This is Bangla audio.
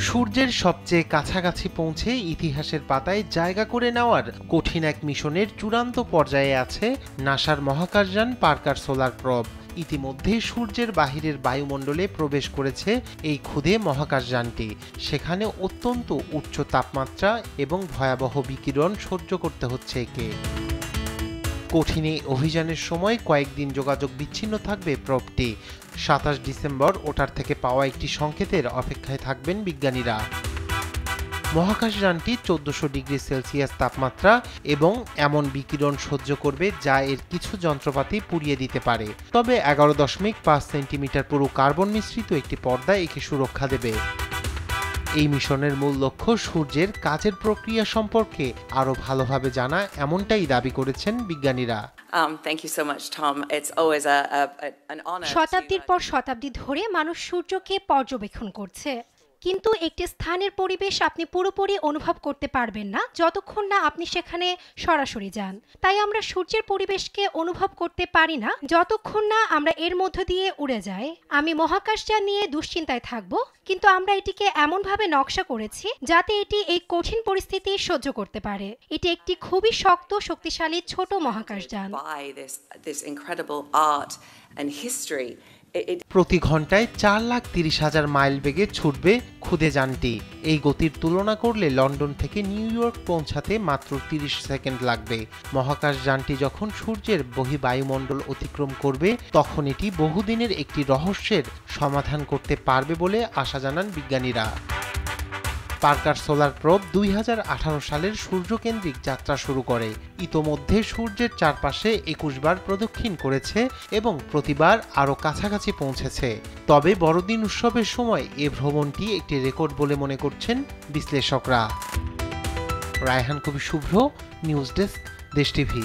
সূর্যের সবচেয়ে কাছাকাছি পৌঁছে ইতিহাসের পাতায় জায়গা করে নেওয়ার কঠিন এক মিশনের চূড়ান্ত পর্যায়ে আছে নাসার মহাকাশযান পার্কার সোলার প্রব। ইতিমধ্যে সূর্যের বাহিরের বায়ুমণ্ডলে প্রবেশ করেছে এই ক্ষুদে মহাকাশযানটি। সেখানে অত্যন্ত উচ্চ তাপমাত্রা এবং ভয়াবহ বিকিরণ সহ্য করতে হচ্ছে একে। কঠিন এই অভিযানের সময় কয়েকদিন যোগাযোগ বিচ্ছিন্ন থাকবে প্রবটি। ২৭ ডিসেম্বর ওটার থেকে পাওয়া একটি সংকেতের অপেক্ষায় থাকবেন বিজ্ঞানীরা। মহাকাশযানটি ১৪০০ ডিগ্রি সেলসিয়াস তাপমাত্রা এবং এমন বিকিরণ সহ্য করবে যা এর কিছু যন্ত্রপাতি পুড়িয়ে দিতে পারে। তবে ১১.৫ সেন্টিমিটার পুরু কার্বন মিশ্রিত একটি পর্দা একে সুরক্ষা দেবে। এই মিশনের মূল লক্ষ্য সূর্যের কাজের প্রক্রিয়া সম্পর্কে আরো ভালোভাবে জানা, এমনটাই দাবি করেছেন বিজ্ঞানীরা। শতাব্দীর পর শতাব্দী ধরে মানুষ সূর্যকে পর্যবেক্ষণ করছে, কিন্তু একটি স্থানের পরিবেশ আপনি পুরোপুরি অনুভব করতে পারবেন না যতক্ষণ না আপনি সেখানে সরাসরি যান। তাই আমরা সূর্যের পরিবেশকে অনুভব করতে পারি না যতক্ষণ না আমরা এর মধ্য দিয়ে উড়ে যাই। আমি মহাকাশযান নিয়ে দুশ্চিন্তায় থাকব, কিন্তু আমরা এটিকে এমনভাবে নকশা করেছি যাতে এটি এই কঠিন পরিস্থিতি সহ্য করতে পারে। এটি একটি খুবই শক্ত, শক্তিশালী ছোট মহাকাশযান। প্রতি ঘন্টায় ৪,৩০,০০০ মাইল বেগে ছুটবে ক্ষুদে যানটি। এই গতির তুলনা করলে লন্ডন থেকে নিউ ইয়র্ক পৌঁছাতে মাত্র ৩০ সেকেন্ড লাগবে। মহাকাশযানটি যখন সূর্যের বহিঃবায়ুমণ্ডল অতিক্রম করবে তখন এটি বহুদিনের একটি রহস্যের সমাধান করতে পারবে বলে আশা জানান বিজ্ঞানীরা। পার্কার সোলার প্রব ২০১৮ সালের সূর্যকেন্দ্রিক যাত্রা শুরু করে। ইতোমধ্যে সূর্যের চারপাশে ২১ বার প্রদক্ষিণ করেছে এবং প্রতিবার আরও কাছাকাছি পৌঁছেছে। তবে বড়দিন উৎসবের সময় এ ভ্রমণটি একটি রেকর্ড বলে মনে করছেন বিশ্লেষকরা। রায়হান কবির শুভ্র, নিউজ ডেস্ক, দেশ টিভি।